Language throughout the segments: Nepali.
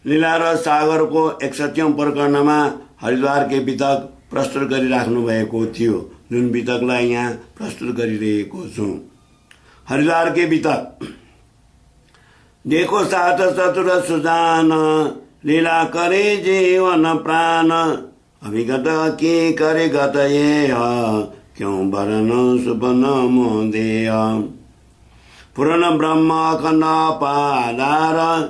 लीला र सागरको 61औं प्रकरणमा हरिद्वारकै वितक प्रस्तुत गरिराख्नु भएको थियो, जुन वितकलाई यहाँ प्रस्तुत गरिरहेको छु। हरिद्वारकै वितक। देखो सात चतुर सुजान, लीला करे जीवन प्राण, अभिगत की करे गत ये, क्यों वरण सुपन मोदेय। पूर्ण ब्रह्म अखण्ड पादार,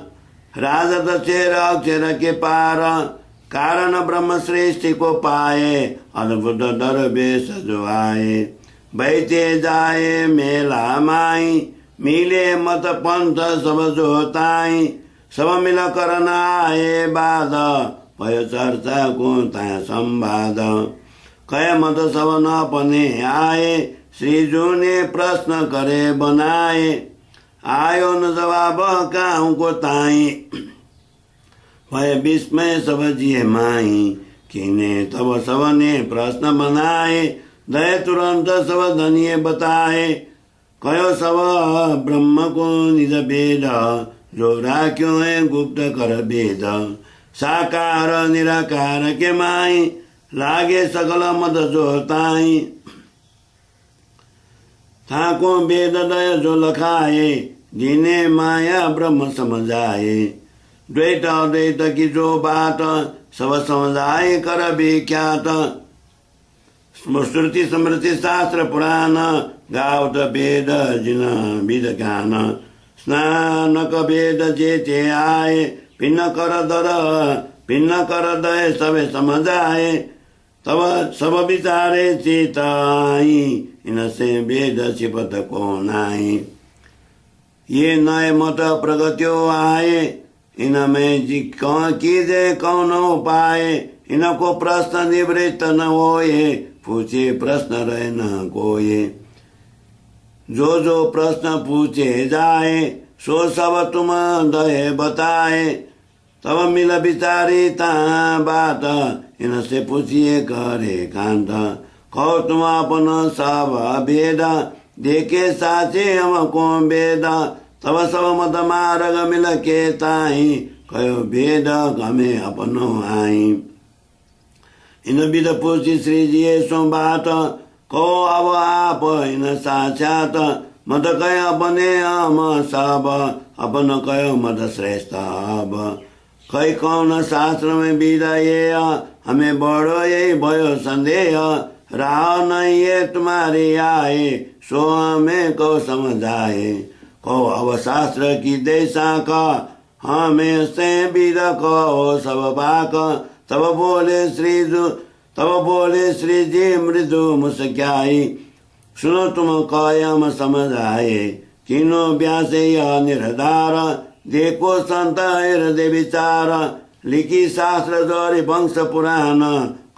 राजा दक्षेर अक्षर के पार, कारण ब्रह्म सृष्टि को पाए, अद्भुत दरवेश जो आए। बैठे जाए मेला माई, मिले मत पंथ सब जोताई, सब मिल करन आए बाद, भयो चर्चा को तय संवाद। कह मत सब न पने आए, श्रीजू ने प्रश्न करे बनाए, आयो न जवाब काहू को ताई, भय विस्मय सब जिए माई। किने तब सब ने प्रश्न बनाए, दय तुरंत सब धनिये बताए। कयो सब ब्रह्म को निज वेद, जो राख्यो है गुप्त कर वेद। साकार निराकार के माई, लागे सकल मत जोताई। थाको वेद दय जो लखाए, जिने माया ब्रह्म समझाए। द्वैत अद्वैत की जो बात, सब समझाए कर विख्यात। श्रुति स्मृति शास्त्र पुराण, गावत वेद जिन विद ज्ञान। स्नानक वेद जेते आए, भिन्न कर दय सबे समझाए। तब सब विचारे चिताई, इनसे वेद सिपत को नाई। ये नए मत प्रगत्यो आए, इनमें कीजे कौन उपाय। इनको प्रश्न निवृत्त न होए, पूछे प्रश्न रहे न कोये। जो प्रश्न पूछे जाए, सो सब तुम दय बताए। तब मिल विचारी ता बात, इनसे पूछिए करे कांत। कहो तुम अपन सब वेद, देखे साचे हमको वेद। तब सब मत मार्ग मिल के ताई, कयो वेद गमे अपनो आई। इन विद पूछी श्री जी सो बात, कहो अब आप इन साक्षात। मत कह अपने हम सब, अपन कयो मत श्रेष्ठ अब। कई कौन शास्त्र में विद ये, हमें बड़ो यही भयो संदेह। राह नहीं ये तुम्हारी आए, सो हमें को समझाए। कहो अब शास्त्र की देशा का, हमें से विद कहो सब बाक। तब बोले श्री जी मृदु मुस्क्याई, सुनो तुम कायम समझ आए। किनो व्यासे यह निर्धार, देखो संत हृदय विचार। लिखी शास्त्र द्वारे वंश पुराण,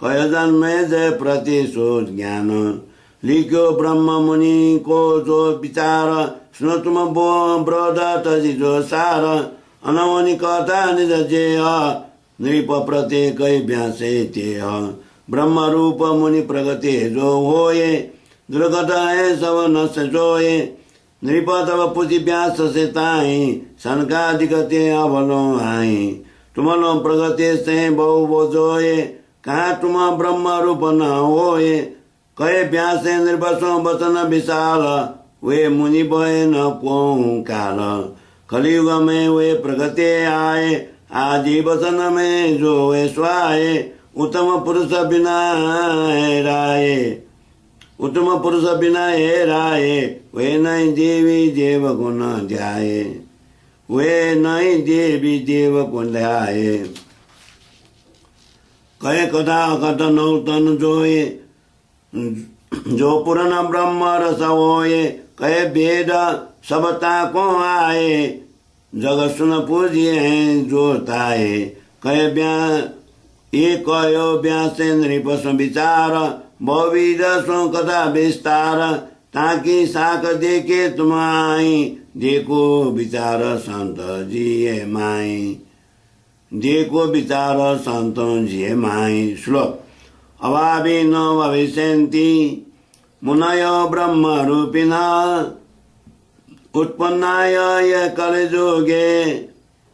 कय जन्मे जय प्रतिशोध ज्ञान। लिख्यो ब्रह्म मुनि को जो विचार, सुनो तुम ब्रोध तजी जो सार। अनवनी कथा निज जेय, नृप प्रत्येक व्यासे तेह। ब्रह्म रूप मुनि प्रगति जो होए, दुर्गत है सब नश जोए। नृप तब पूजी व्यास से ताई, सनकादिगते अवलो आई। तुमलो प्रगति से बहु बोझोए, कहाँ तुम ब्रह्म रूप न होए। कहे व्यासे निर्वसो वचन विशाल, वे मुनि भय न कोहु काल। कलियुग में वे प्रगति आए, आदि वचन में जो वे स्वाए। उत्तम पुरुष बिना हे राये, वे नहीं देवी देव गुण ध्याये। वे नहीं देवी देव गुण ध्याये। कहे कथा कथ नौतन जोए, जो पुराण ब्रह्म रस होए। कहे वेद सबता को आए, जग सुन पूजिए जो ताए। कहे कयो व्यासे नृप विचार, बहुविध सो कथा विस्तार। ताकि साक देखे तुम आई, देखो विचार संत जिए माई। देखो विचार संत जिए माई। श्लोक। अभावी न भविष्यन्ति, मुनयो ब्रह्म रूपिण। उत्पन्नाय कलिजुगे,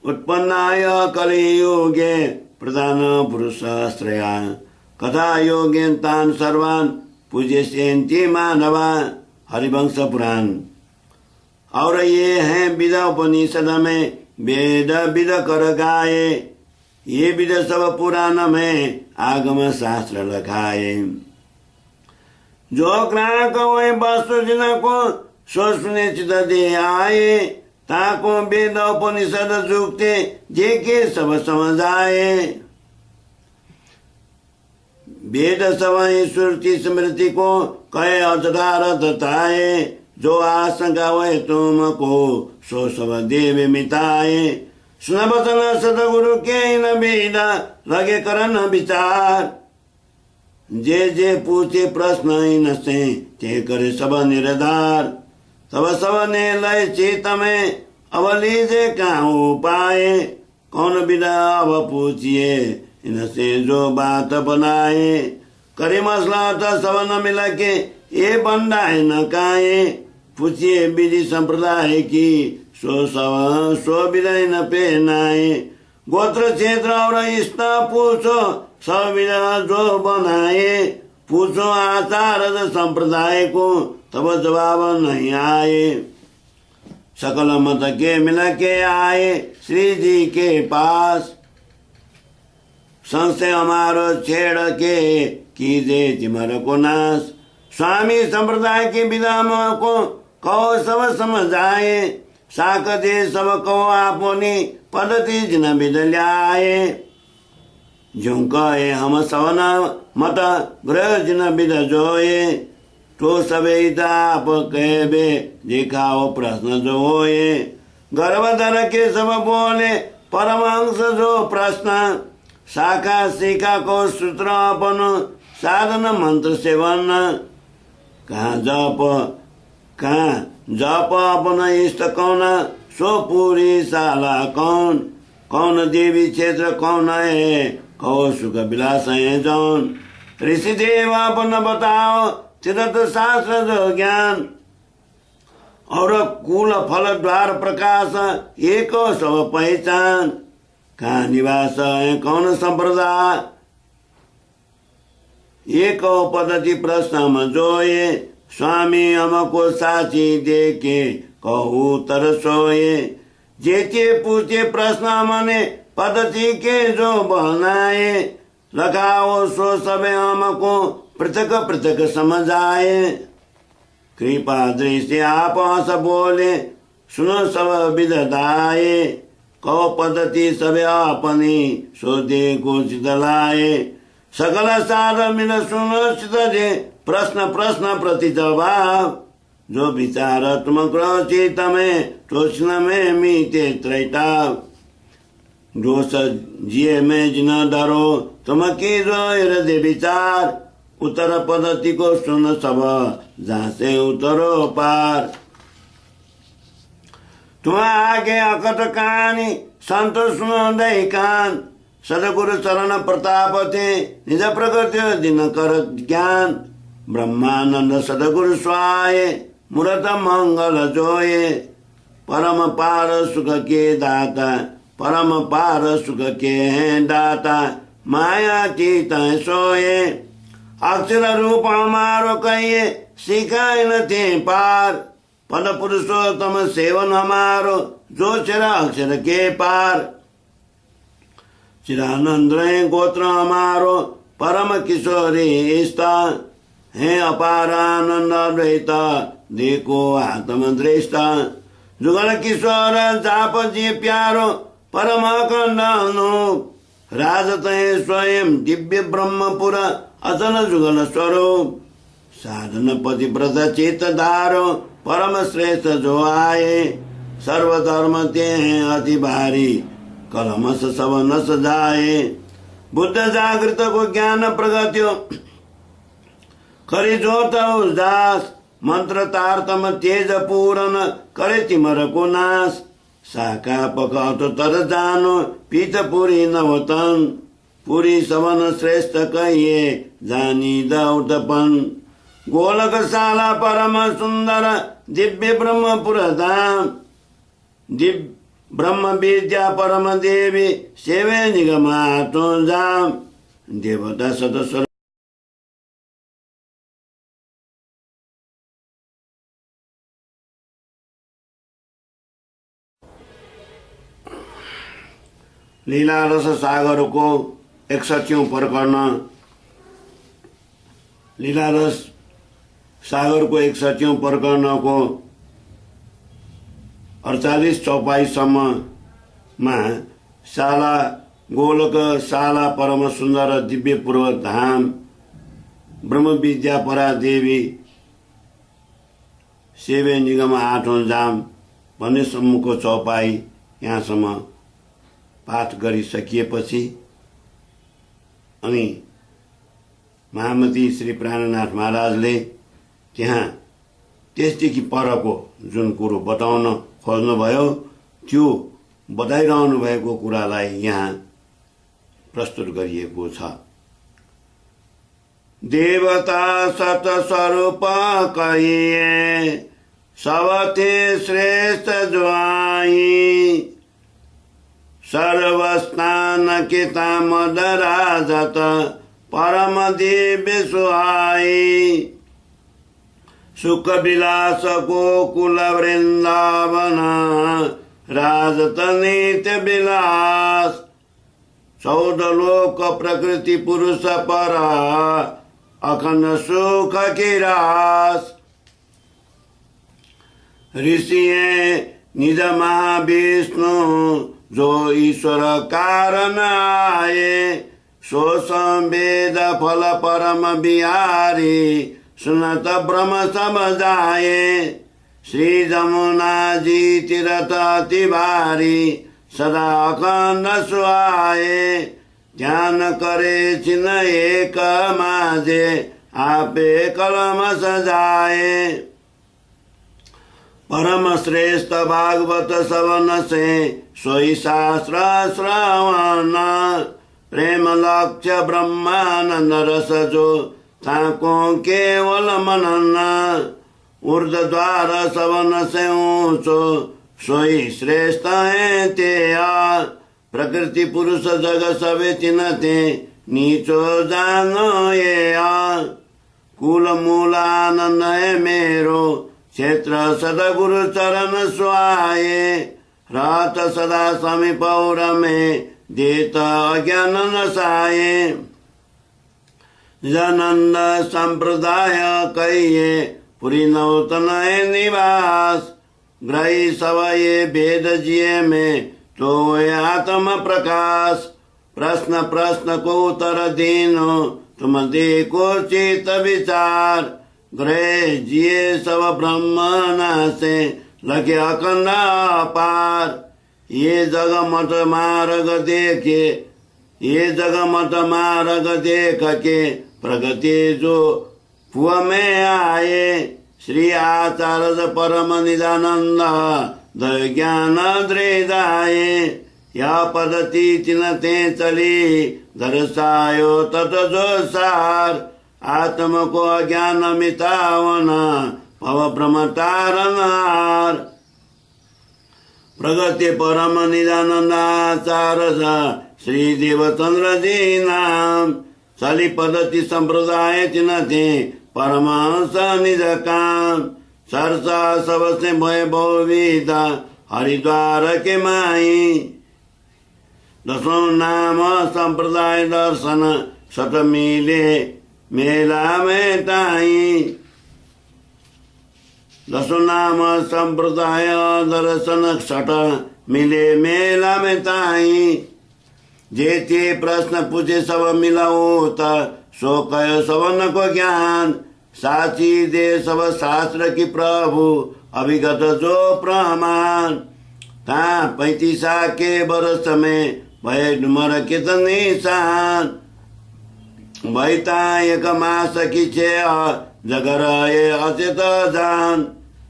उत्पन्नाय कलियुगे प्रधान पुरुषाश्रया कथा योगेन तान सर्वान पूज्यन्ति मानवा। हरिवंश पुराण। और ये हैं विद उपनिषद में वेद विद कर गाये, ये विद सब पुराण में आगम शास्त्र लखाए। जो ग्राहक वही वस्तु जिनको सो सुने चित दे आए, ताको वेद उपनिषद जुगते जे के सब समझ आए। वेद सब श्रुति स्मृति को कहे अजरारथ ताए, जो आशंका वह तुमको सो सब देव मिटाए। सुन बचन सतगुरु के न बेदा लगे करन विचार, जे पूछे प्रश्न इनसे ते करे सब निर्धार। तब सब ने लय चित में अब लीजे कहाँ पाए, कौन बिना अब पूछिए इनसे जो बात बनाए। करे मसला तो सब न मिला के ये बंदा है न काए, पूछिए विधि संप्रदाय की सो विदय न पहनाए। गोत्र क्षेत्र और इष्टा पूछो सब विधा जो बनाए, पूछो आचार संप्रदाय को तब जवाब नहीं आए। सकल मत के मिला के आए श्री जी के पास, संशय हमारो छेड़ के कीजे तिमर को नाश। स्वामी संप्रदाय के विधान को कहो सब समझ आए, साक दे सब कहो आपनी पद्धति जिन विध ल्याए। ज्यों कहे हम सवना मत ग्रह जिन विध जोए, तो सबे आप कहबे दिखाओ प्रश्न जो होए। गर्भधर के सब बोले परमहंस जो प्रश्न, शाखा शिखा को सूत्र अपन साधन मंत्र सेवन। कहाँ जप अपन इष्ट कौन, सो पूरी शाला कौन। कौन देवी क्षेत्र कौन है, कहो सुख विलास है जौन। ऋषि देव अपन बताओ तीर्थ शास्त्र जो ज्ञान, और कुल फल द्वार प्रकाश एक सब पहचान। कहाँ निवास है कौन संप्रदाय, एक पद्धति प्रश्न जोए। स्वामी हमको साची दे के कहू तर सोए। जेचे पूछे प्रश्न मने पद्धति के जो बनाए, लगाओ सो सबे हमको पृथक पृथक समझ आए। कृपा दृष्टि आप हंस बोले सुनो सब विधदाए, कहो पद्धति सबे अपनी सो दे को चितलाए। सकल साध मिल सुनो चितजे प्रश्न प्रश्न प्रति जवाब, जो विचार तुम चित में सोचना में मीते त्रैताव। दोष जिये में जिन डरो तुम की जो हृदय विचार, उत्तर पद्धति को सुन सब जहाँ से उतरो पार। तुम आगे अकट कहानी संत सुनोदय कान, सदगुरु चरण प्रताप थे निज प्रगति दिन कर ज्ञान। ब्रह्मानंद सदगुरु स्वाय मूर्त मंगल जोए, परम पार सुख के दाता परम पार सुख के हैं दाता। माया चित सोए अक्षर रूप हमारो कहिए सिखाए न थे पार। पद पुरुषोत्तम सेवन हमारो जो चरा अक्षर के पार। चिदानंद गोत्र हमारो परम किशोरी स्था, है अपार आनंद द्वैता देखो आत्म दृष्टा। जुगल किशोर जाप जी प्यारो परम अखंड अनूप, राजत स्वयं दिव्य ब्रह्मपुर अचल जुगल स्वरूप। साधन पतिव्रत चित धारो परम श्रेष्ठ जो आए, सर्वधर्म ते हैं अति भारी कलमस सब नस जाए। बुद्ध जागृत को ज्ञान प्रगत्यो करे जोत उदास, मंत्र तारतम तेज पूरन करे तिमर को नाश। शाखा पकातो तर जानो पीत पुरी नवतन, पुरी सवन श्रेष्ठ कहिए जानी दौतपन। गोलक शाला परम सुंदर दिव्य ब्रह्मपुर धाम, ब्रह्म विद्या परम देवी सेवे निगमातो जाम देवता सदस्य लीला रस सागरको 61औं प्रकरण लीला रस सागरको 61औं प्रकरणको 48 चौपाईसम्ममा शाला गोलक शाला परम सुन्दर दिव्य पूर्व धाम ब्रह्म विद्या परा देवी सेवे निगम 8औं जाम भन्ने सम्मको चौपाई यहाँसम्म पाठ गरिसकिएपछि अनि महामती श्री प्राणनाथ महाराजले त्यहाँ त्यसदेखि परको जुन कुरो बताउन खोज्नुभयो त्यो बताइरहनु भएको कुरालाई यहाँ प्रस्तुत गरिएको छ। देवता सत स्वरूप कहिए सबथे श्रेष्ठ ज्वाई सर्वस्थान किता मदराजत परम दिव्य सुहाई सुख विलास गोकुल वृंदावन राजत नित्य विलास 14 लोक प्रकृति पुरुष पर अखंड सुख की रास ऋषिए निज महाविष्णु जो ईश्वर कारण आए सो संवेद फल परम बिहारी सुनत ब्रह्म समझाए श्री जमुना जी तीरथ अति भारी सदा अखंड सुहाए ध्यान करे चिन्ह एक माझे आपे कलम सजाए परम श्रेष्ठ भागवत सवन से सोई शास्त्र श्रवण प्रेम लक्ष्य ब्रह्मानंद रस जो ताको केवल मनन ऊर्ध द्वार सवन से ऊंचो सोई श्रेष्ठ है तेया प्रकृति पुरुष जग सबे चिन्हते नीचो जानो ये कुल मूल आनंद है मेरो क्षेत्र सदगुरु चरण सुहाए रात सदा समीप और में देत अज्ञान नसाए जनंद संप्रदाय कहिए पुरी नौतन निवास ग्रही सब ये भेद जिये में तो आत्म प्रकाश प्रश्न प्रश्न को उत्तर दीनो तुम देखो चित विचार ग्रह जिये सब ब्रह्म से लगे अखंड पार ये जग मत मार्ग देखे ये जग मत मार्ग देख के प्रगति जो हुआ में आए श्री आचार्य परम निदानंद दय ज्ञान दृदाये या पद्धति चिन्हते चली दर्शायो तत जो सार आत्म को अज्ञान मिटावन भव ब्रह्म तारनार प्रगति परम निदानंद आचार्य श्री देवचंद्र जी नाम चली पद्धति संप्रदाय चिन्हते परमहंस निज काम चर्चा सबसे भय बहुविधा हरिद्वार के माई 10 नाम संप्रदाय दर्शन सत मिले मेला में ताई 10 नाम संप्रदाय दर्शन सट मिले मेला में ताई जेते प्रश्न पूछे सब मिलाओ त सो कयो सवन को ज्ञान साची दे सब शास्त्र की प्रभु अभिगत जो प्रमाण ता 35 के वर्ष में भय डुमर कितने शान भैता एक मास की छे जगर ये अचेत जान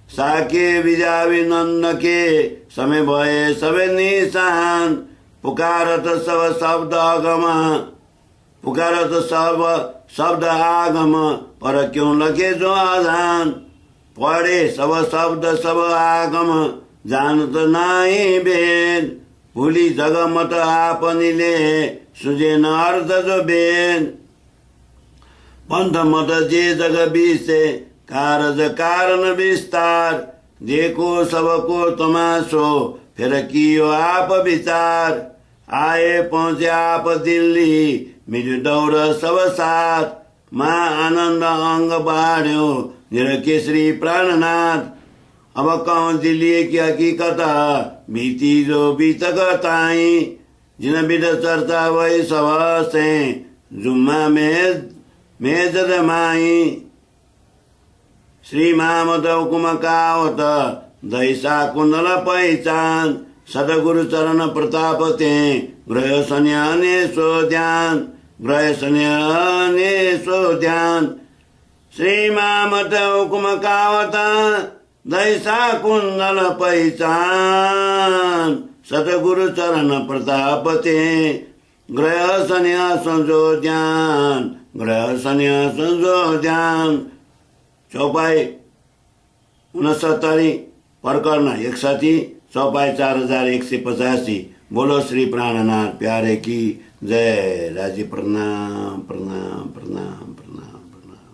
साके विजावी नंद के समय भय सबे निशान पुकारत सब शब्द आगम पुकारत सब शब्द आगम पर क्यों लगे जो आधान पढ़े सब शब्द सब आगम जानु त नाई भेद भुली जगमत आपनीले सुझेन अर्थ जो भेद पंथ मत जे जग बिसे कारज कारण विस्तार देखो सबको तमासो फिर कियो आप विचार आए पहुंचे आप दिल्ली मिल्यो दौर सब साथ माँ आनंद अंग बाढ़्यो निरकेश्री प्राणनाथ अब कहूं दिल्ली की हकीकत बीती जो बीतक ताई जिन बिद चर्चा वही सब से जुम्मा में जदमाई श्री मामद हुकुम कावत दैसा कुंडल पहिचान सदगुरु चरण प्रताप ते ग्रह सन्याने सो ध्यान ग्रह सन्याने सो ध्यान श्री मामद हुकुम कावत दैसा कुंडल पहिचान सदगुरु चरण प्रताप ते ग्रह सन्यास जो ध्यान ग्रह सन्यास जो ध्यान चौपाई 69 प्रकरण 61 चौपाई 4185 बोलो श्री प्राणनाथ प्यारे की जय। राजी प्रणाम प्रणाम प्रणाम प्रणाम प्रणाम।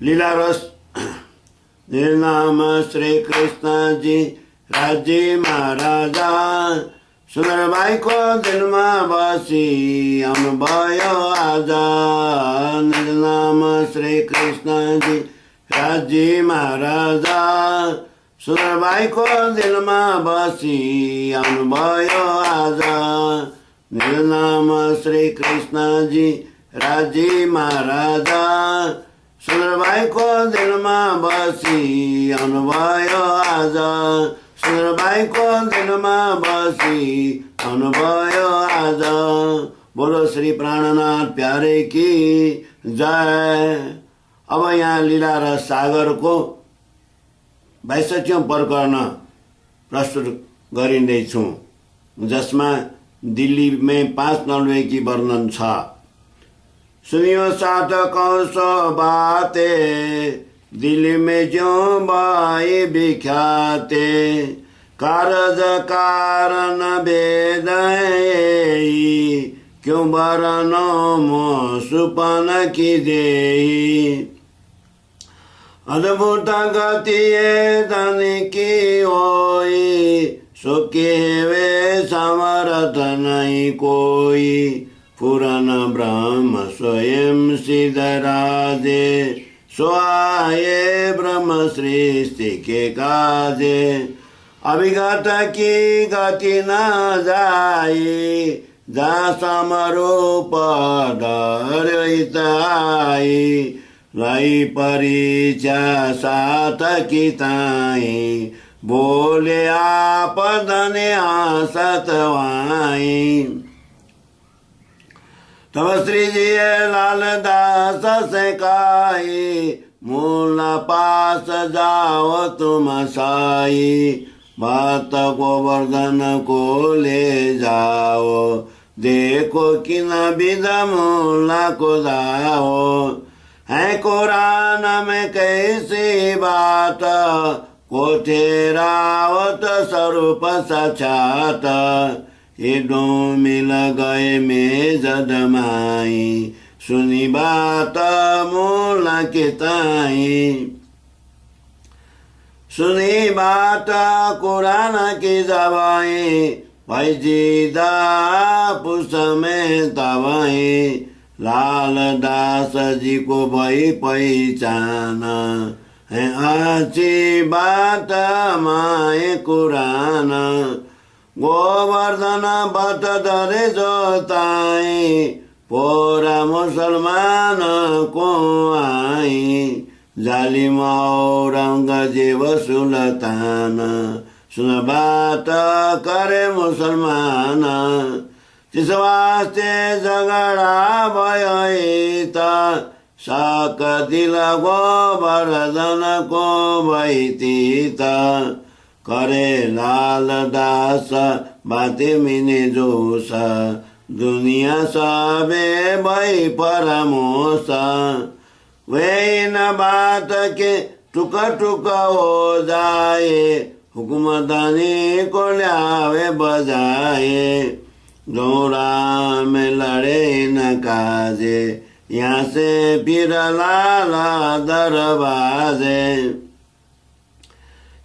लीला रस निर्नाम श्री कृष्ण जी राज्य महाराजा सुंदर भाई को दिलमा बसी अनुभयो आजा निर्नाम श्री कृष्ण जी राज्य महाराजा सुंदर भाई को दिलमा बसी अनुभयो आजा निर्नाम श्री कृष्ण जी राज्य महाराजा सुंदर भाई को दिलमा बसी अनुभयो आज सुंदर भाई को दिलमा बसी अनुभयो आज। बोलो श्री प्राणनाथ प्यारे की जय। अब यहाँ लीला र सागर को 62औं प्रकरण प्रस्तुत गरिँदैछु जसमा दिल्ली में 5 नलवे की वर्णन छ। सुनियो साथ कौसो बाते दिल्ली में जो बाई बिख्याते कारज कारण भेद क्यों बरनो मो सुपन की देई अद्भुत गति धन की होई सुखे वे समर्थ नहीं कोई पुराण ब्रह्म स्वयं सिद्धराजे स्वाये ब्रह्म सृष्टि के काजे अभिगत की गति न जाई जा समरूप दरित आई लाई परीक्षा साथ की ताई बोले आप धने सतवाई तब श्री जी लाल दास से काई मूल पास जाओ तुम साई बात गोवर्धन को ले जाओ देखो किन विध मूला को जाओ है कुरान में कैसी बात को ठहरावत स्वरूप साक्षात ये दो मिल गए में जदमाई सुनी बात मूला के ताई सुनी बात कुरान की दवाई भाई जीदा पुष में दवाई लाल दास जी को भाई पहचान है अच्छी बात माए कुरान गोवर्धन बत दरे जोताई पोरा मुसलमान को आई जालिम औरंगजेब सुल्तान सुन बात करे मुसलमान जिस वास्ते झगड़ा भयो त शक दिल गोवर्धन को भैती त करे लाल दास बाते मिने जोश दुनिया सबे भई परमोश वे न बात के टुक टुक हो जाए हुक्म दानी को ल्यावे बजाए गौरा में लड़े न काजे यहाँ से फिर लाला दरवाजे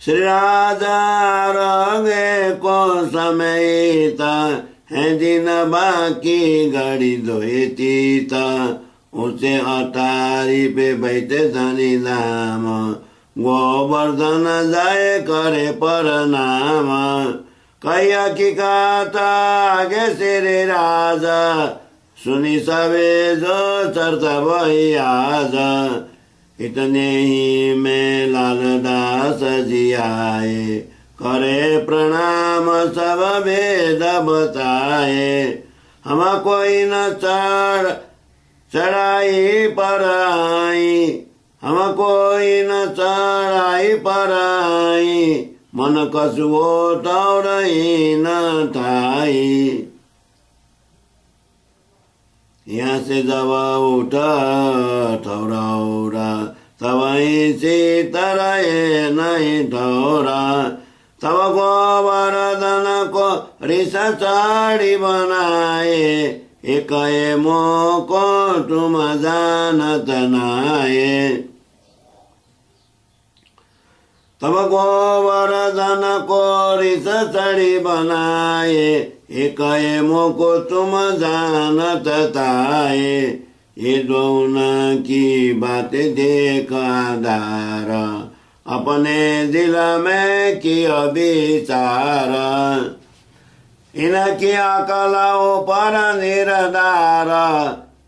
श्री राजा रंगे को समयता है दिन बाकी घड़ी धोतीता उसे अटारी पे बैठे धनी नाम गोवर्धन जाए करे प्रणाम कैया की गाथा आगे श्री राजा सुनी सबे जो चर्चा वही आज इतने ही में लालदास जी आए करे प्रणाम सब वेद बताए हम कोई न चढ़ाई पर आई हम कोई न चढ़ाई पर आई मन कसुओ तौरही न ठाई यहाँ से जब उठ ठौरा तवहीं सीतराए नहीं ठौरा तब गोवर्धन को रिस चाड़ी बनाए एक मोको तुम जानत नाये तब गोवर्धन को रिस चढ़ी बनाए एक मोको तुम जानत ताये ये दोनों की बात देख आधार अपने दिल में किया विचार इनकी अकलाओं पर निर्धार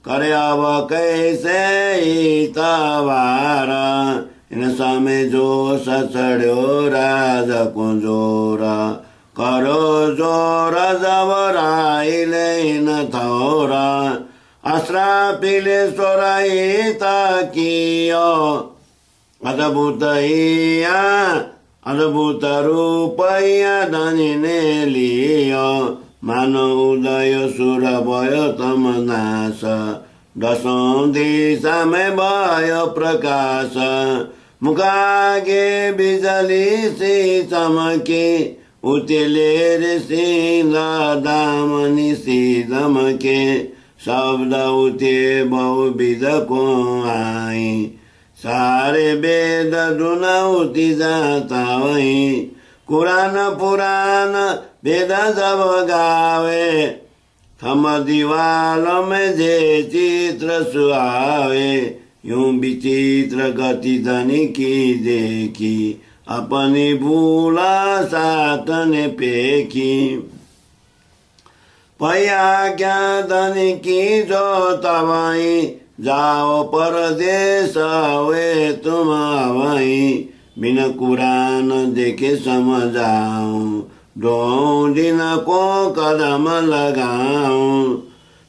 करे अब कैसे तवार इन समय जो सचड़ो राज को जोर करो जोर जबराई लेन थोरा अश्रापिले सोराई ताकियो अद्भुत अद्भुत रूपैया धनिने लियो मानो उदय सुर भयो तम नाश दशौं दिशा में भयो प्रकाश मुखागे बिजली सी चमके उतिले रे सिंगा दामनी सी दमके शब्द उते बहुविध को आई सारे वेद दुनौती जाता वही कुरान पुराण वेद जब गावे थम दीवाल में जे चित्र सुहावे यूं विचित्र गति धनी की देखी अपनी भूला साथ ने पेखी पया क्या धनी की जो तवाई जाओ परदेश वे तुम वहीं बिन कुरान देखे समझाऊं दो दिन को कदम लगाऊं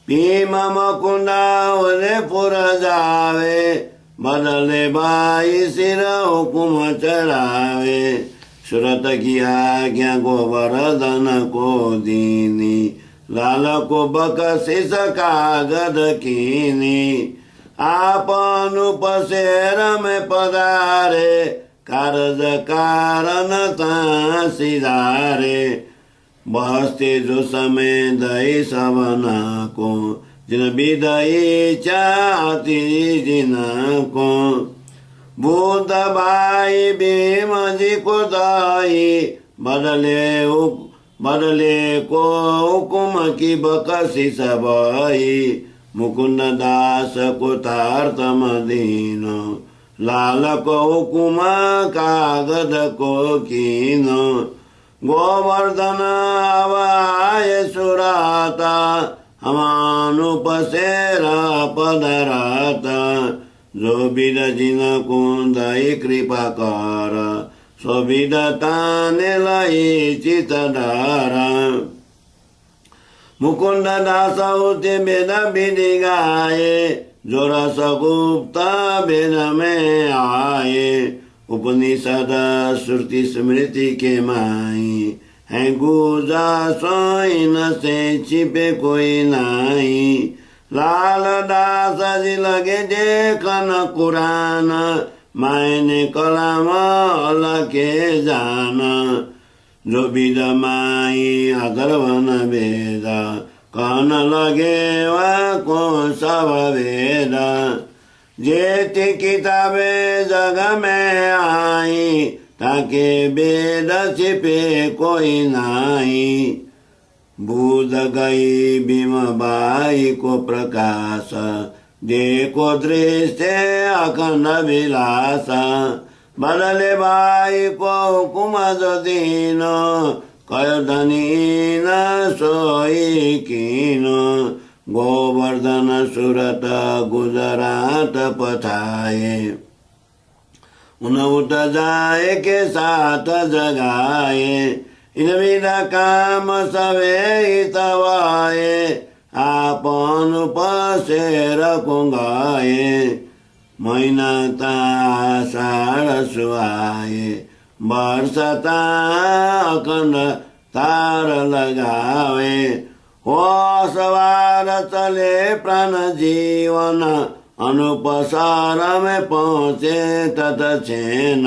भीम मुकुंदा पुर जावे बदले बाई सिर हुकुम चढ़ावे सुरत की आज्ञा गोवर्धन को दीनी लाल को बकशिश कागद कीनी आपन उपसेर में पधारे कारज कारण सिधारे बहस्ते जो समय दई सवना को जिन विदई चाहती जिन को बुद्ध भाई भीम जी को दाई बदले को हुकुम की बकशिश भई मुकुंद दास को तारतम दीन लाल को हुकुम कागद को कीन गोवर्धन आवाय सुराता हमानुपसेरा पदराता जो विद जिन कुंदई कृपा कर सो विद ताने लाई चितधारा मुकुंद दास उते वेद विधि गाये जो रस गुप्ता वेद में आए उपनिषद श्रुति स्मृति के माई है गुजा सोई न से छिपे कोई नाई। लाल दास जी लगे देखन कुरान मायने कलाम लके जान। जो विद माई अगरवन वेद कहन लगे वह को सब वेद। जेती किताबे जग में आई ताके वेद छिपे कोई नाई। बूझ गई भीम बाई को प्रकाश देखो दृश्य अखंड विलास। बदले बाई को हुकुम जो दीन कयो धनी न सोई कीन। गोवर्धन सूरत गुजरात पठाए उन उठ जाए के साथ जगाए। इन विधा काम सवे हितवाए आपन पसेर कुंगाए। महीना आषाढ़ सुहाए वर्षता अखंड तार लगावे। हो सवार चले प्राण जीवन अनुपसार में पहुँचे तत छेन।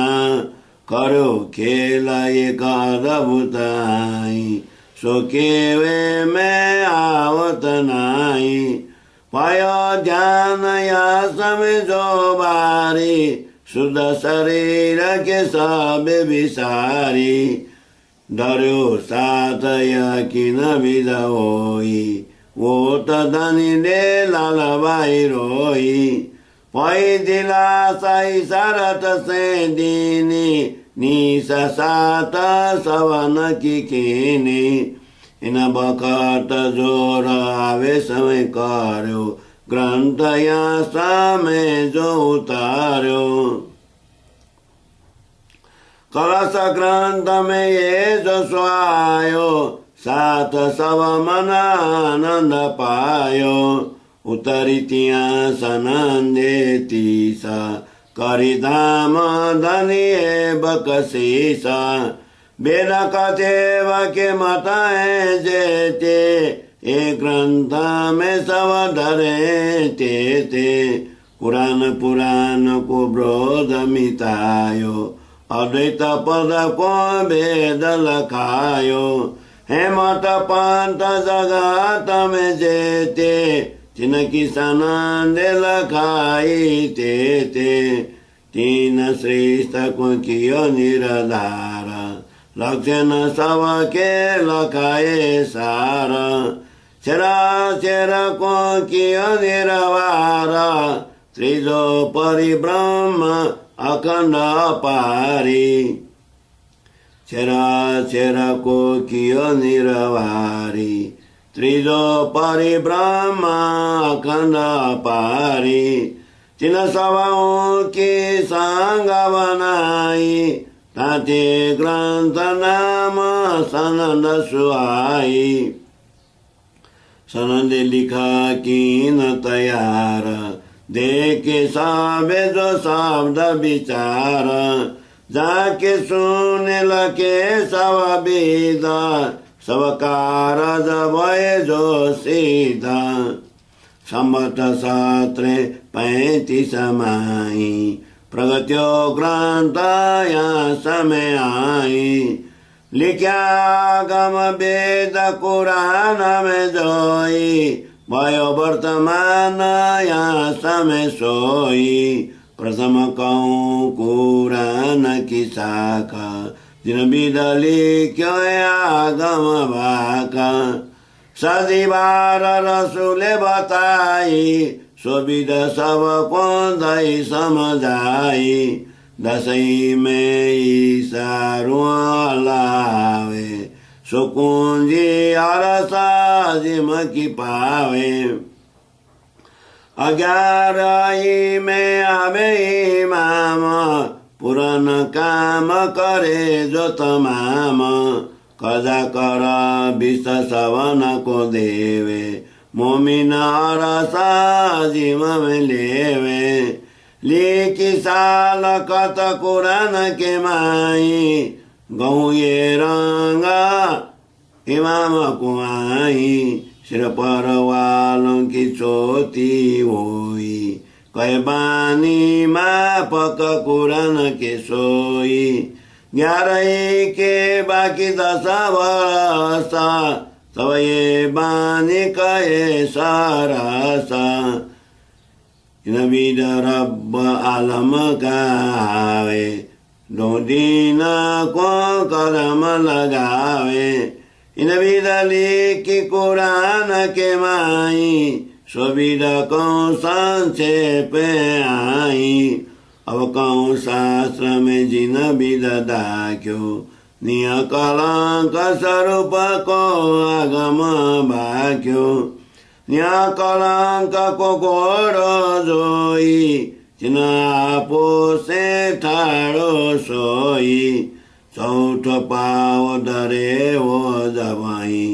करो खेल एक अद्भुताई सो केवे में आवत नाई। पायो ध्यान या समझो बारी शुद्ध शरीर के सब विसारी। डरो साथ यकीन विद होई वो तो धनी दे लाल बाई रोई। पै दिलासाई शरत से दीनी निस सात सवन की कीनी। इन बखत जोर आवेश में कार्यो ग्रंथ या समय जो उतार्यो। कलश ग्रंथ में ये जो स्वायो साथ सब मन आनंद पायो। उतरी तिया सनंदे तीसा करी धाम धनिये बकसीसा। वेद कथेव के मत है जेते एक ग्रंथ में सब धरे ते। कुरान पुराण को ब्रोध मिटायो अद्वैत पद को वेद लखायो। हे मत पंथ जगत में जेते जिनकी सनंद लखाई ते। तीन श्रेष्ठ को कियो निराधार लक्षण सब के लखाए सार। चरा चरा को कियो निरवार त्रिजो परिब्रह्म अखंड पारी। चरा चरा को कियो निरवारी त्रिजो परिब्रह्म अखंड पारी। तिन सभाओं की संग बनाई ताते ग्रंथ नाम सनंद सुहाई। सनंद लिखा कीन तैयार देखे साबे जो शब्द विचार। जाके सुने लगे सब विदा सब कारज भय जो सीधा। संवत शास्त्रे 35 माई प्रगत्यो ग्रंथ या समय आई। लिख्या गम वेद कुरान में जोई भयो वर्तमान या समय सोई। प्रथम कहूँ कुरान की शाखा जिन विद लिख्यो आगम भाका। सदी बार रसूले बताई सो विद सब को दई समझाई। दसई में ईसा लावे सो कुंजी अरसा जिम की पावे। 11 में आवे इमाम पुरान काम करे जो तमाम। कजा कर 20 सवन को देवे मोमिन रसा जिम में लेवे। लेकी साल कत कुरान के माई गौँ ये रंगा इमाम कुमाई सिर पर वालों की चोटी होई कह बानी माँ पक कुरान के सोई 11 के बाकी 10 वर्ष तब ये बानी कहे सारासा नबी रब आलम गावे 2 दिन को कदम लगावे नबी लिखी कुरान के माई सुविध कौन संक्षेप आई अब कौन शास्त्र में जिन विद दाख्यो निय कलंक स्वरूप को आगम भाग्यो निय कलंक को घोड़ो जोई चिन आपो से ठाड़ो सोई चौथो पाव डरे हो जबाई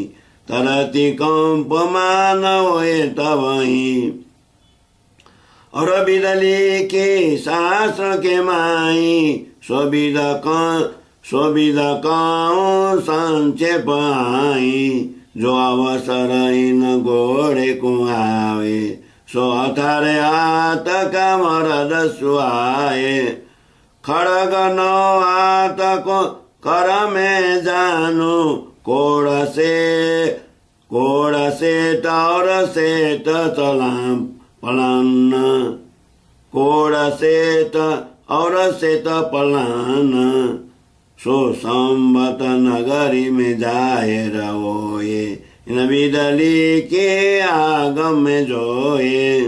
तरती कंप मान होए तबही और विदली के शास्त्र के माई स्वविद कौं संक्षेप आई जो अवसर इन घोड़े को आवे सो अठारे हाथ का मरद सुहाए खड़ग 9 हाथ को कर में जानू कोड़ से टौर से चलाम पलान कोड़ से और से पलान सो संबत नगरी में जाए रहोए विदली के आगम में जोए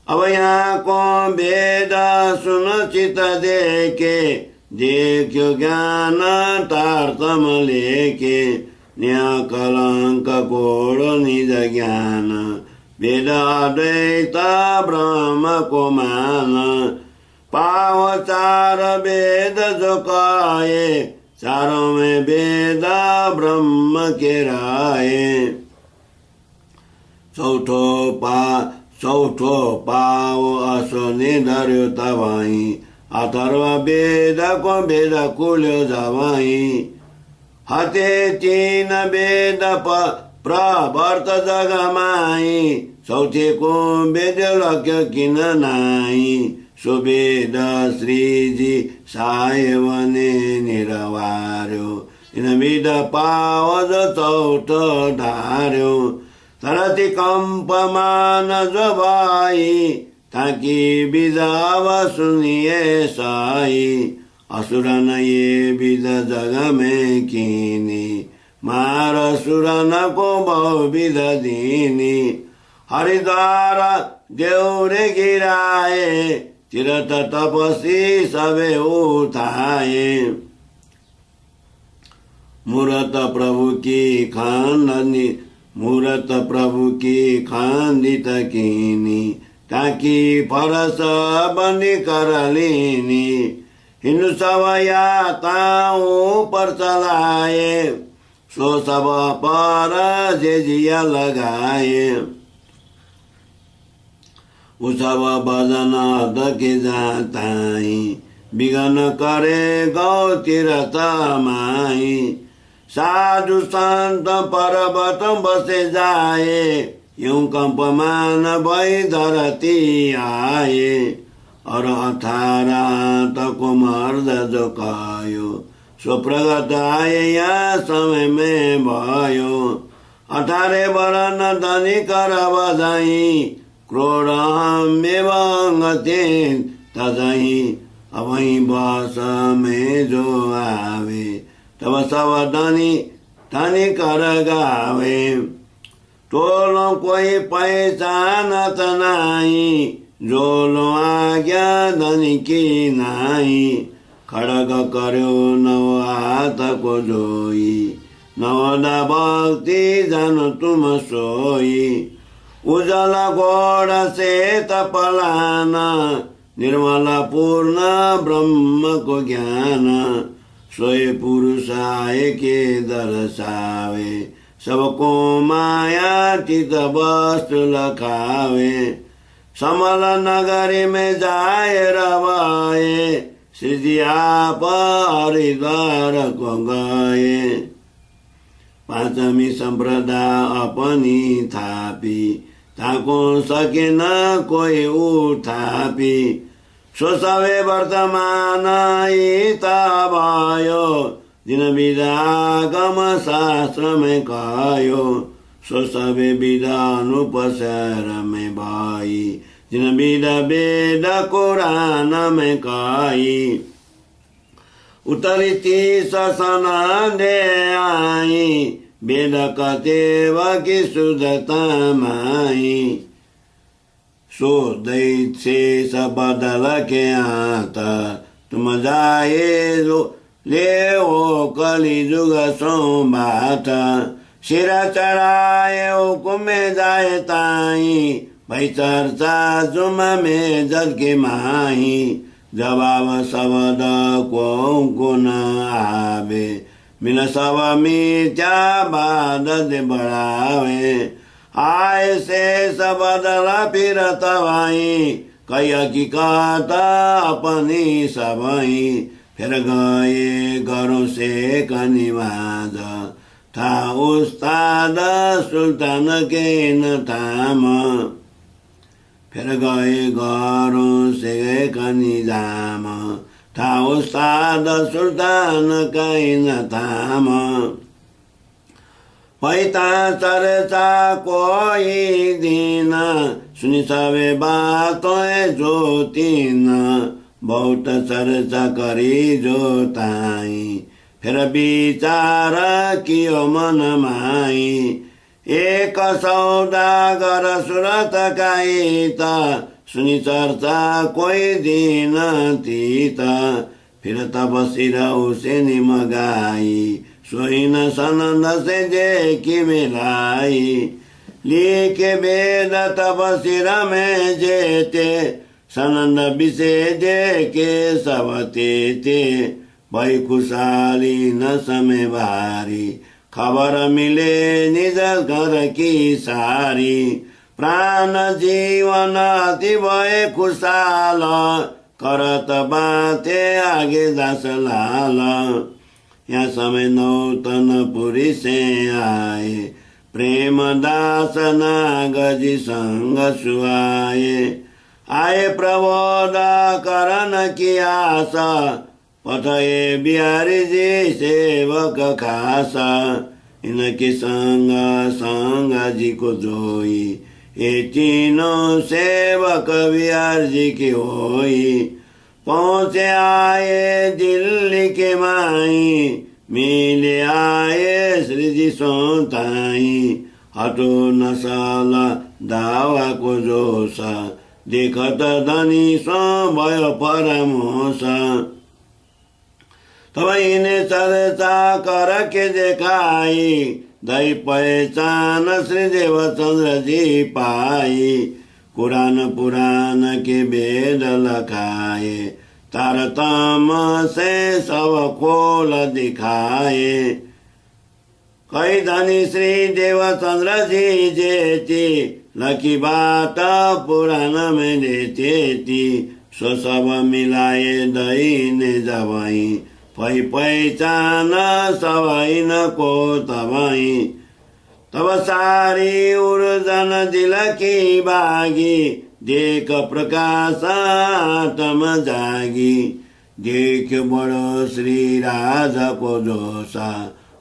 अब यहाँ को वेद सुन चित देखे देखो ज्ञान तारतम लेके न्या कलंक कोड़ निज ज्ञान वेद अद्वैत ब्रह्म को मान पाव 4 वेद जो कहे चारों में वेद ब्रह्म के राये चौथो पाव असो निधर्यो तबाई अथर्व वेद को वेद कुल्यो जबाई हते 3 वेद प्रवर्त जगमाई चौथे को वेद लक्ष्य किन नाई सुवेद श्रीजी सायवने निरवार्यो इन विद पावज चौथो धार्यो तरति कंप मान जो भाई ताकि बिजाव सुनिए साई असुरन ये बिद जग में कीनी मार सुरन को बहु विद दीनी हरिद्वार देउरे गिराए चिरत तपसी सबे उठाए मूरत प्रभु की खांदित कीनी ताकि परस बनी कर लीनी हिंदू सब याताओं पर चलाए सो सब पर जिया लगाए उसब भजन दके जाताई विघन करे गौ तीरथ माई साधु संत पर्वत बसे जाए यूं कंपमान भई धरती आए और 18 तक मर्द जो कायो सो प्रगट आए या समय में भयो 18 वरन धनी कर बधाई क्रोड़ मेवंगते तजही अवही बस में जो आवे तब सब धनी कर गावे टोलो कोई पहचानत नाई जोलो आज्ञा धनी की नाई खड़ग कर्यो 9 हाथ को जोई 9 भक्ति जन तुम सोई उजल घोड़ से तपलाना निर्मल पूर्ण ब्रह्म को ज्ञान सोए पुरुष आए के दर्शावे सबको माया चित वस्तु लखावे समल नगरी में जाए रवाए श्रीजी आप हरिद्वार को गए पाँचमी सम्प्रदाय अपनी थापी ताको सकेन कोही उठापी सो सबै वर्तमान हिता भयो दिन विदागम शास्त्रमै कयो सो सबै विधा अनुपचारमै भई दिन विधा वेद कुरानमै कही उत्तरी तीस सनदे आई वेद कतेव कि सुधतामाई सो दैत्य बदल के आता तुम जाए ले ओ कली जुग सोमबात सिरा चढ़ाए हुकुमे जाए ताई भई चर्चा जुमा में जग के माही जवाब शब्द को न आवे मिन सब मिथ्या बाद बढ़ावे आए से सबदला फिर तवाई कई हकीकत अपनी सबई फिर गए घरों से कनिवाज था उस्ताद सुल्तान के न थाम फिर गए घरों से कनिजाम था उस्ताद सुल्तान कहीं न थाम पैता चर्चा कोई दिन सुनि सबे बातों जो तीन बहुत चर्चा करी जो ताई फिर विचार कियो मन माई एक सौदागर सुरत काईत सुनि चर्चा कोई दिन तीत फिर तब सिर उसे निमगाई सोइन सनंद से जे की मिलाई लिखे वेद तब सिर में जेते सनंद विषे जे के सब ते भई खुशाली न समय भारी खबर मिले निज घर की सारी प्राण जीवन अति भए खुशाल करत बाते आगे दास लाल यहाँ समय नौतन पुरी से आए प्रेम दास नागजी संग सुआए आए प्रबोध करण की आशा पठए बिहारी जी सेवक खासा इनके संग संग जी को जोई ये तीनों सेवक बिहार जी की होई पहुँचे आए दिल्ली के माई मिले आए श्री जी सोताई हटो नसाला दावा को जोसा देखत धनी सो भयो परमोसा तब इन्हें चर्चा कर के देखाई दई पहचान श्री देवचंद्र जी पाई कुरान पुराण के वेद लखाए तारतम से सब खोल दिखाए कई धनी श्री देवचंद्र जी जेती लकी बात पुराण में देते थी सो सब मिलाए दई ने जवाई पै पहचान सवाई न को तवाई तब सारी उर्जन दिल की बागी देख प्रकाश आत्म जागी देख बड़ो श्री राजा को जोसा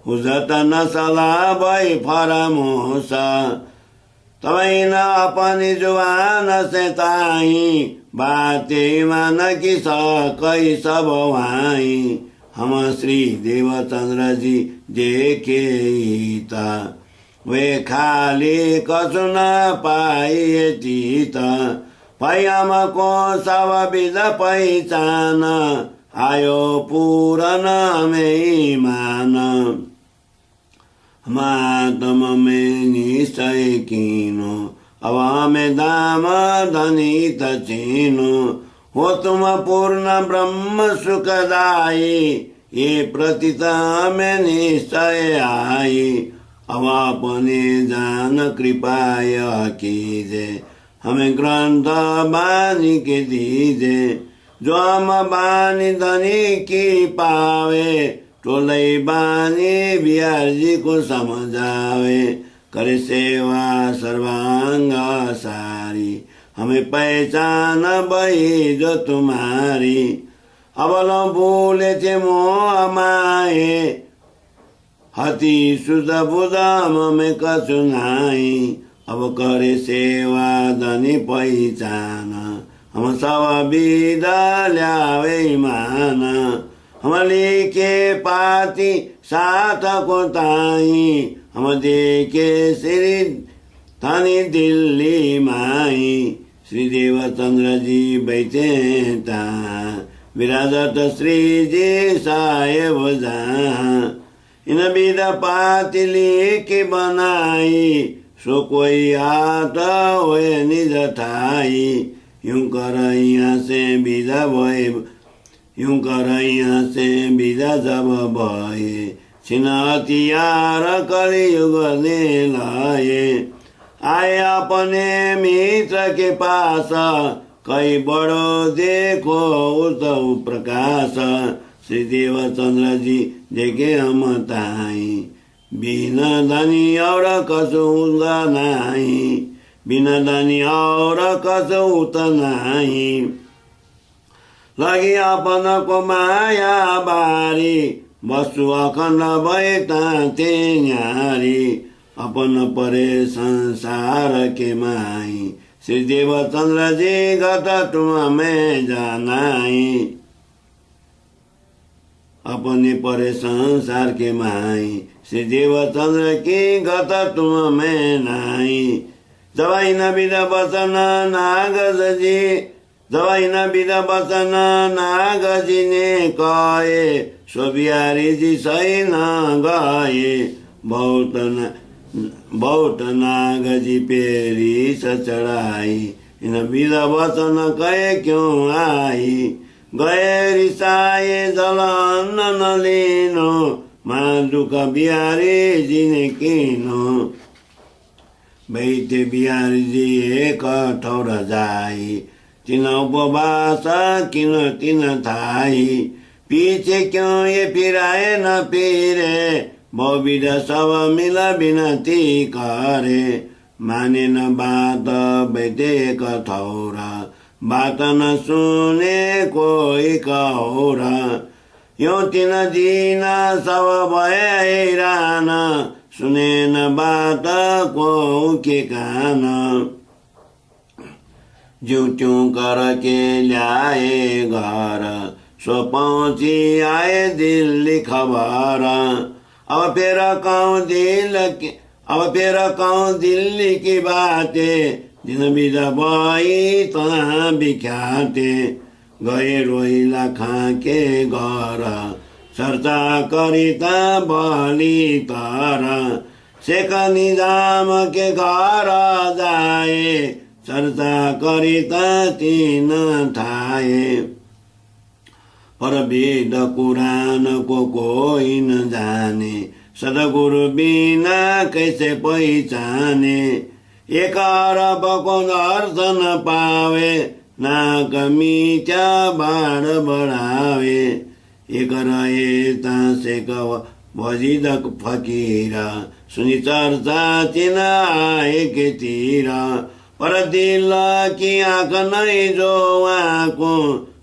हुजत नसला भई फरमोसा तवै न अपनी जुबान से ताही बाते मान की सकै सब वाई हम श्री देवचंद्र जी देखे ता वे खाली कछु न पाइए तीत पयम को सब विध पहिचान आयो पूरन में मान मातम में निश्चय कीनो अब में दाम धनी तचीनो हो तुम पूर्ण ब्रह्म सुखदाई ये प्रतिता में निश्चय आई अब अपने जान कृपाय कीजे हमें ग्रंथ बानी के दीजे, जो हम बानी धनी की पावे, टोलई बानी बिहार जी को समझावे, करे सेवा सर्वांग सारी, हमें पहचान भई जो तुम्हारी। अब न भूले थे मोह माए, हति सुध बुधम में कछु नाई। अब करे सेवा धनी पहिचान, हम सब विदा ल्यावे मान। हम लिखे पाती साथ को ताई, हम देखे श्री थानी दिल्ली माई। श्री देवचंद्र जी बैठे ता, विराजत श्री जी साहेब जहाँ। इन विध पाती लिखी बनाई, सो कोई हाथ होए निज ठाई। यूं कर यहाँ से विदा भए, यूं कर यहाँ से विदा जब भए, छिन हतियार कलियुग ने लाए। आए अपने मित्र के पास, कई बड़ो देखो उस प्रकाश। श्री देवचंद्र जी देखे हम ताई, बिना धनी और कसुत नाही, बिना धनी और कसुत नाही। लगी अपन को माया बारी, वस्तु अखण्ड भए ताते न्यारी। अपन परे संसार के माई, श्री देवचंद्र जी गत तुम में जानाई। अपने परे संसार के माई, श्री देवचंद्र की गत तुम में नाई। जवाई न विद बचन नागज जी, जवाई न विद बचन नागज जी ने कहे, सो बिहारी जी सही न गए। बहुत नागजी पेरी चढ़ाई, इन विद वचन कहे क्यों आई। गए रिसाए जलन न लिनो, माँ दुख बिहारी जी ने किनो। बैठे बिहारी जी एक ठौर जाई, तिन उपवास किन तिन थाई। पीछे क्यों ये फिराए न फिरे, बहुविध सब मिला बिनती करे। माने न बात बैठे एक ठौरा, बात न सुने कोई कहोरा। यो तीन दिन सब भए हैरान, सुने न बात को के कान। ज्यों त्यों करके ल्याए घर, सो पहुंची आए दिल्ली खबर। अब फिर कहूँ दिल्ली की बातें, दिन बिदा भई तहाँ बिख्याते। गए रोइला खाके घर, चर्चा करिता बलि तर। शेख निजाम के घर जाए, चर्चा करिता तीन ठाए। पर वेद कुरान को कोई न जाने, सदगुरु बिना कैसे पहिचाने। एक अरब को दर्शन पावे, नाक मीठा बाढ़ बढ़ावे। एक रहे शेख वजीद फकीर, सुनी चर्चा चिन आए के तीर। पर दिल की आँख नहीं जो आँको,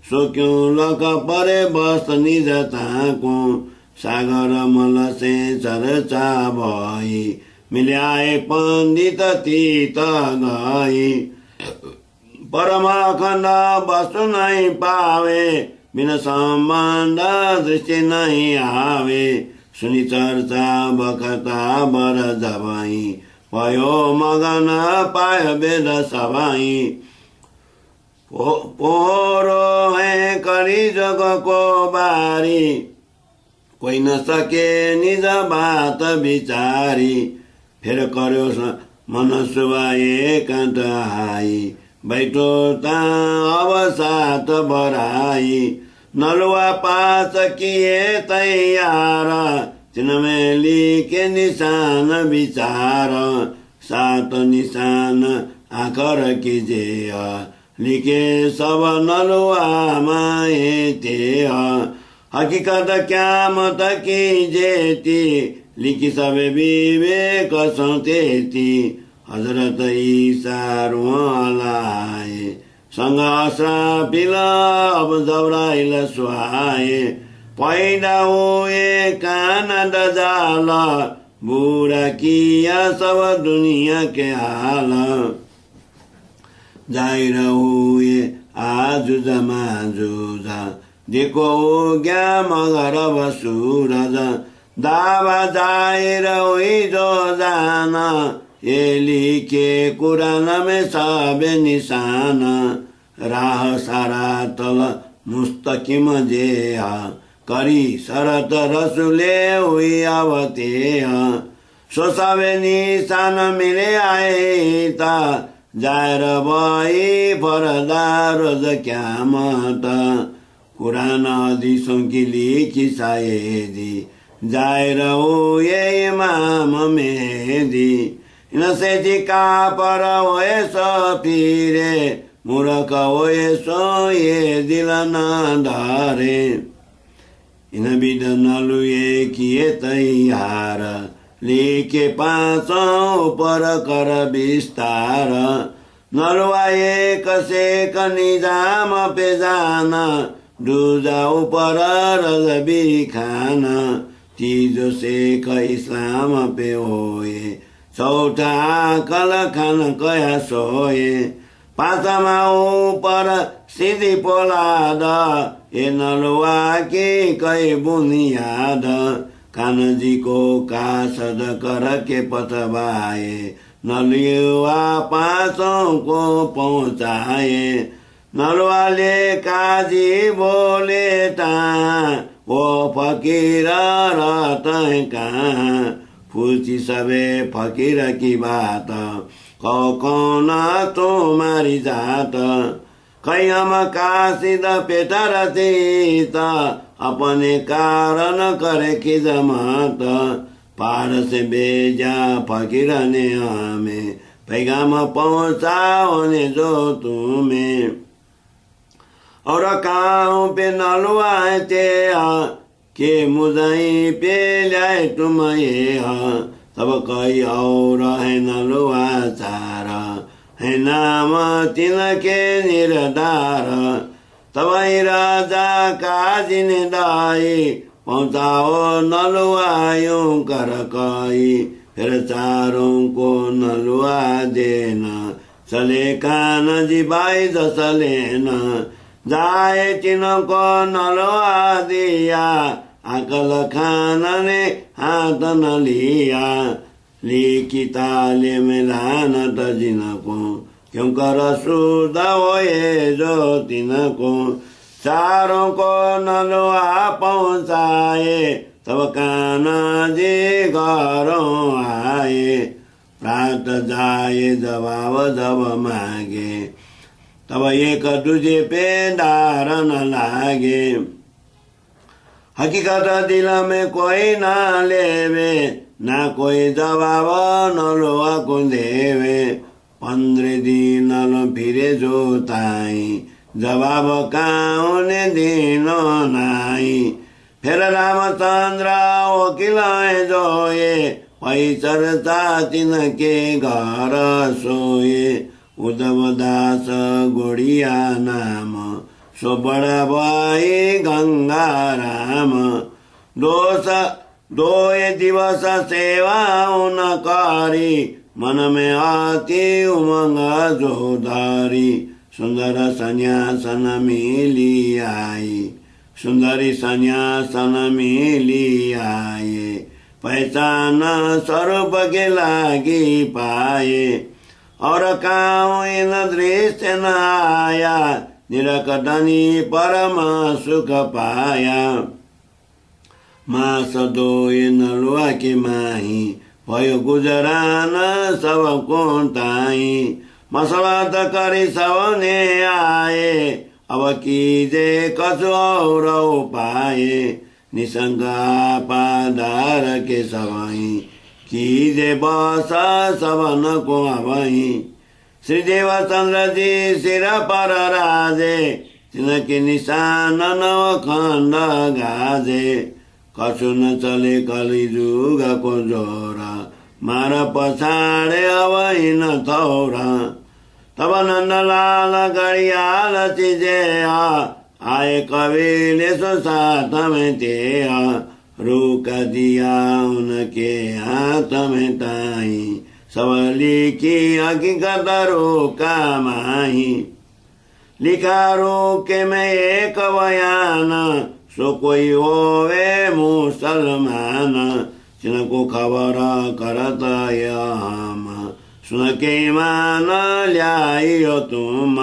सो क्यों लक परे बस निज ताको। सागर मल से चर्चा भई, मिल्याए पंडित तीत गई। परम अखण्ड वस्तु नहीं पावे, बिन सम्बन्ध दृष्टि नहीं आवे। सुनी चर्चा बखता बर जबाई, भयो मगन पायो वेद सबाई। पोहोरो है करी जग को बारी, कोई न सके निज बात विचारी। फिर कर्यो मन सुबह एकांत आई, बैठो ता अब साथ बराई। नलुआ पास किए तैयार, तिनमें लिखे निशान विचार। सात निशान आकर कीजे लिखे सब नलुआमा ते हकीकत क्यामत कीजेती लिखी सब विवेक सौतेती हजरत ईसा रुआलाए सँग अस्राफिल अब जब्राइल सुहाए पैदा हुए कान दजाल बुरा किया सब दुनिया के हाल जाहिर हुए आज जमा जुझा देखो क्या मगर सूरज दावा जाहिर हुई जो जाना ये लिखे कुरान में सब निशान राह सारा तल मुस्तकिम जेहा करी शरत रसुले हुई आवते सो सब निशान मिले आए ता जाहिर भई फरदार क्यामत कुरान हदीसों की लिखी शायदी जाहिर हुए इमाम मेहदी इनसे जिका पर होए सो पीरे मूर्ख होए सो ये दिल न धारे इन बिद नलुए किए तैयार लिखे पाँचों पर कर विस्तार नलुआ एक से निजाम पे जाना दूजा ऊपर रजबी खाना तीजो से इस्लाम पे होए चौथा कल खान कया सोए पाँचमा ऊपर सीधी पोलाद ए नलुआ की कई बुनियाद कान जी को कासद कर के पथवाए नलुआ पाँचों को पहुँचाए नलुआले काजी बोले ता वो फकीर रहते कहाँ पूछी सबे फकीर की बात कौन तुम्हारी जात कई हम काशिद पेटर तीत अपने कारण करे की जमात पार से भेजा फकीर ने हमें पैगाम पहुँचाओ ने जो तुम्हें और काऊ पे नलुआते के मुदाई पे लाए तुम ये तब कई और है नलुआ चारा है नाम तिनके निर्धार तब राजा काजिन दाई पहुँचाओ नलुआयों कर कई फिर चारों को नलुआ देना चले कान जी बाई दस लेना जाए तिनको नलुआ दिया अकल खान ने हाथ न लिया लिखी ताले में लानत जिनको क्यों कर सूद होए जो तिनको चारों को नलुआ पहुँचाए तब काना जी घरों आए प्रात जाए जवाब जब मांगे तब एक दूजे पे डार न लागे हकीकत दिल में कोई ना लेवे ना कोई जवाब नलुआ को देवे 15 दिन फिरे जोताई जवाब काउने दिनो नाई फिर रामचंद्र वकील जोए पैचरता तिनके घर सोए उद्धव दास गोड़िया नाम सो बड़ा भाई गंगा राम दोए दिवस सेवा उन कारी मन में आती उमंग जोधारी सुंदर संन्यासन मिली आई सुंदरी संन्यासन मिली आए पहचान स्वरूप के लागी पाए और काऊ इन दृश्य न आया निरकटनी परम सुख पाया मास दोए नलुआ के माही भयो गुजरान सब को ताई मसलत करी सबने आए अब कीजे कसो और उपाए निसंग पादार के सवाई कीजे बस सबन को अवही श्री देवचन्द्र जी शिर पर राजे तिनकी निशान नवखण्ड गाजे कसो न चले कलिजुगको जोरा मार पछाडे अब हिँड थौरा तब नन्दलाल गडियाल चिजे आए कविले सो साथ में ते रुका दिया उनके हाथ में ताई सबली की हकीकत रोका माही लिखा रोके में एक बयान सो कोई होवे मुसलमान जिनको खबर करत हम सुन के ईमान ल्याइयो तुम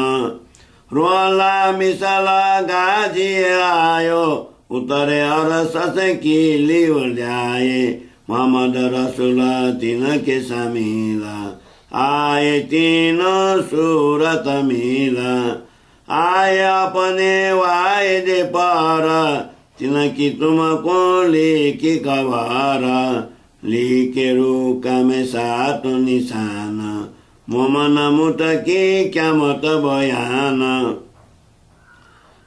रोला मिसला गाजी आयो उतरे अरस से किली ल्याए मोहम्मद रसूल तीन के समीला आए तीन सूरत मिला आए अपने वायदे पर तिनकी तुमको लिखी खबर लिखे रुका में सात निशान मोमन मुट की क्या मत बयान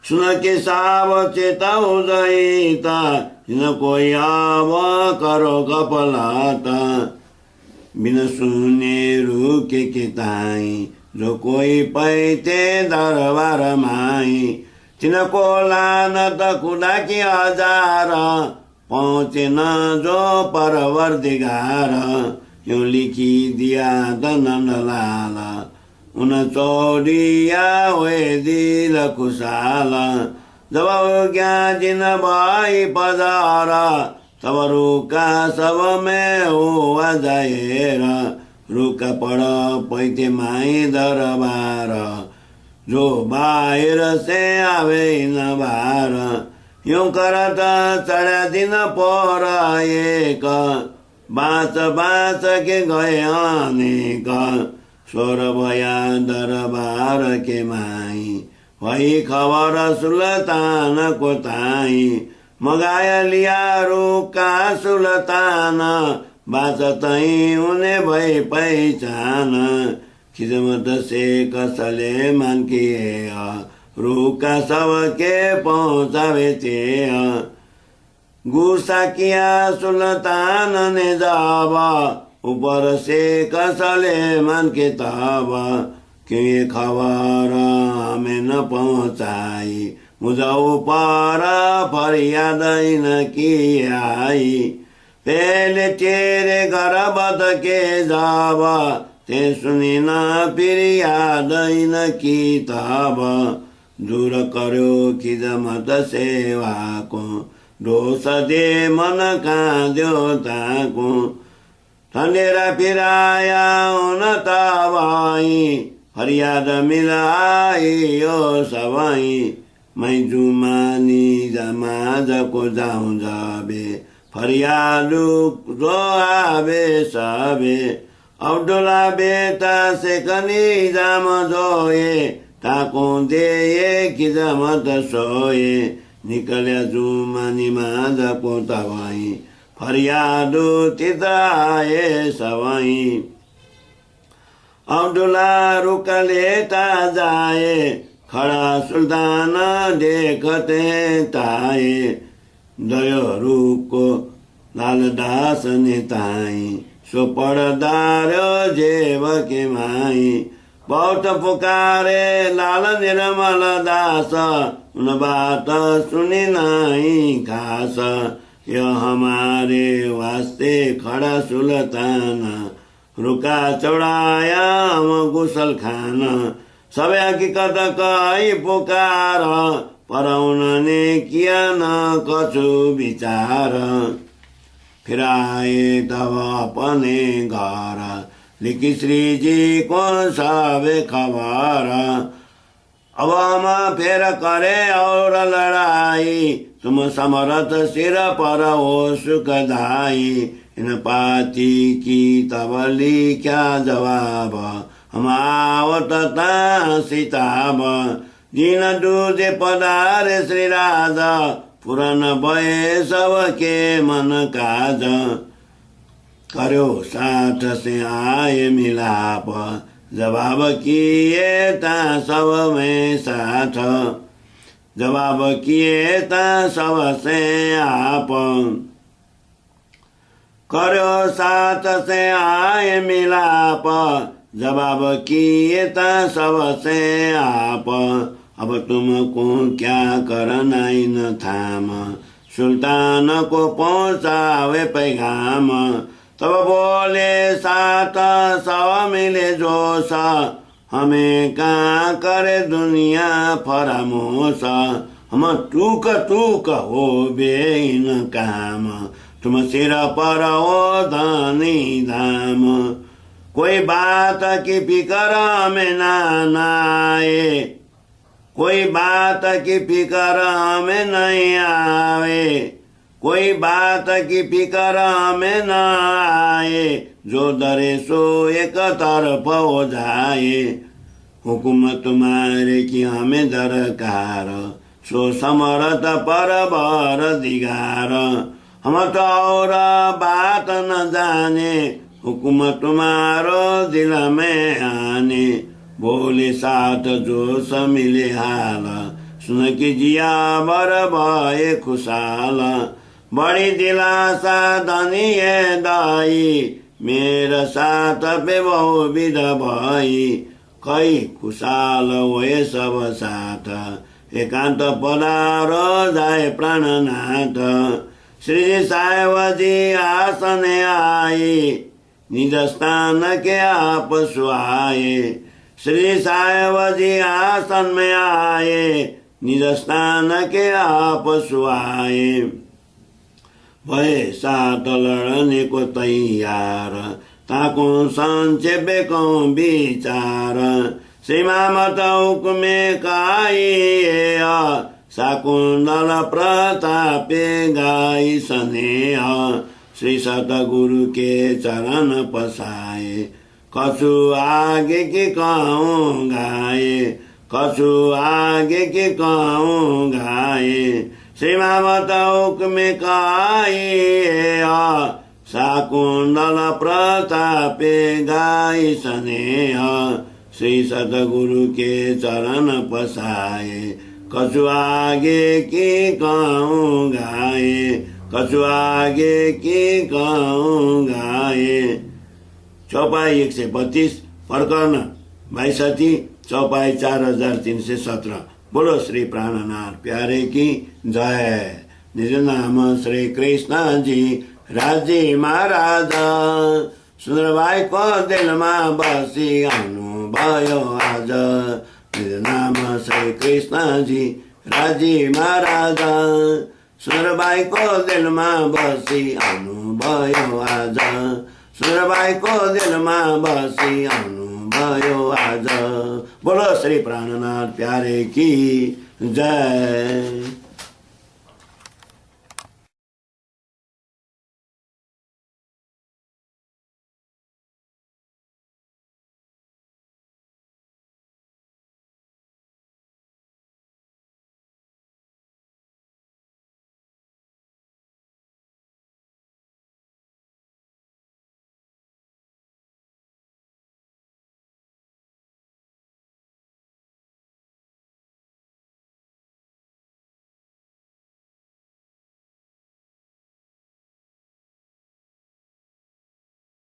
सुन के साब चेता हो जाता न कोई आव करो कपलाता बिन सुने रुके के ताई जो कोई पैते दरबार माई तिनको लानत खुदा की हजार पहुँचे न जो परवरदिगार यूं लिखी दिया नंदलाल उन चौड़िया हुए दिल खुशाल जब ज्ञान भाई पधारा तब रुका सब में हुआ जाएरा रुका पड़ पैते माई दरबार जो बाहर से आवे न बार यूं करत चढ़ा दिन पर एक बाँच बाँच के गए अनेक स्वर भया दरबार के माई वही खबर सुल्तान को ताई मगाया लिया रुका सुल्तान बाँचतै उन्हें भई पहिचान खिदमत से कसले मन किए रुका सबके पहुँचावे थे गुस्सा किया सुल्तान ने जब ऊपर से कसले मन के तब क्यों ये खबर हमें न पहुँचाई मुझे ऊपर फरियाद न की आई पहले तेरे घर बद के जब ते सुनी न फिर याद न की तब दूर करो खिदमत सेवा को दोष दे मन का देवता को ठंडेरा फिराया उन तबाई फरियाद मिलाई यो सवाई मैं जुमानी जमाज को जाऊं जाबे फरियादू जो आबे सबे अब्दुल्ला बेटा से कनी जाम जोए ताको दे ये खिदमत सोए निकले जुमानी माज को तवाई फरियादू तिताए सवाई अब्दुल्ला रुक लेता जाए खड़ा सुल्तान देखते ताए दयो रुको लालदास ने ताई सो पड़दार जेव के माई बहुत पुकारे लाल निर्मल दास उन बात सुनी नहीं खास यह हमारे वास्ते खड़ा सुल्तान रुका चौड़ाया हम गुसल खाना सब हकीकत कही पुकार पर उन्होंने किया न कछु विचार फिर आए तब अपने घर लिखी श्री जी को सब खबर अब हम फिर करे और लड़ाई तुम समरथ सिर पर हो सुखदाई इन पाती की तबली क्या जवाब हम आवत सीताब दिन दूजे पदार श्री राजा पुरान भय सबके मन काज कर्यो साथ से आए मिलाप जवाब किए ता सब में साथ, जवाब किए ता सबसे आप, करो साथ से आए मिलाप, जवाब किए ता सबसे आप। अब तुमको क्या करना इन थाम, सुल्तान को पहुँचावे पैगाम। तब बोले साथ सब मिले जोश, हमें कहाँ करे दुनिया फरामोश। हम टूक टूक हो बे इन काम, तुम सिर पर हो धनी धाम। कोई बात की फिकर में ना आए, कोई बात की फिकर में नहीं आवे, कोई बात की फिकर में न आए। जो डरे सो एक तरफ हो जाए, हुकुम तुम्हारे की हमें दरकार। सो समरथ पर बर दिगार, हम तो और बात न जाने, हुकुम तुम्हारो दिल में आने। बोले साथ जो समिले हाल, सुन की जिया बर भए खुशाल। बड़ी दिलासा धनी है दाई, मेरा साथ पे बहु विध भई। कई खुशाल हुए सब साथ, एकांत पधारो जाए प्राणनाथ। श्री साहेब जी आसन आई, निज स्थान के आप सुहाए। श्री साहेब जी आसन में आए, निज स्थान के आप सुहाए। भए साथ लड़ने को तैयार, ताको संक्षेपे को विचार। श्रीमामत हुक्मे काई, शाकुंतल प्रतापे गाई स्नेह। श्री सतगुरु के चरण पसाए, कछु आगे के कहूँ गाए, कछु आगे के कहूँ गाए। श्रीमामत हुक्मे काई, शाकुंतल प्रतापे गाई स्नेह। श्री सतगुरु के चरण पसाए, कछु आगे की कहूँ गाए, कछु आगे की कहूँ गाए। चौपाई 132, प्रकरण 62, चौपाई 4317। बोलो श्री प्राणनाथ प्यारे की जय। निज नाम श्री कृष्ण जी राजी महाराज, सुंदर भाई को दिल में बसी आनु भयो आज। निज नाम श्री कृष्ण जी राजी महाराज, सुंदर भाई को दिल में बसी आनु भयो आज। सुंदर भाई को दिल में बसी आनु भयो आज। बोलो श्री प्राणनाथ प्यारे की जय।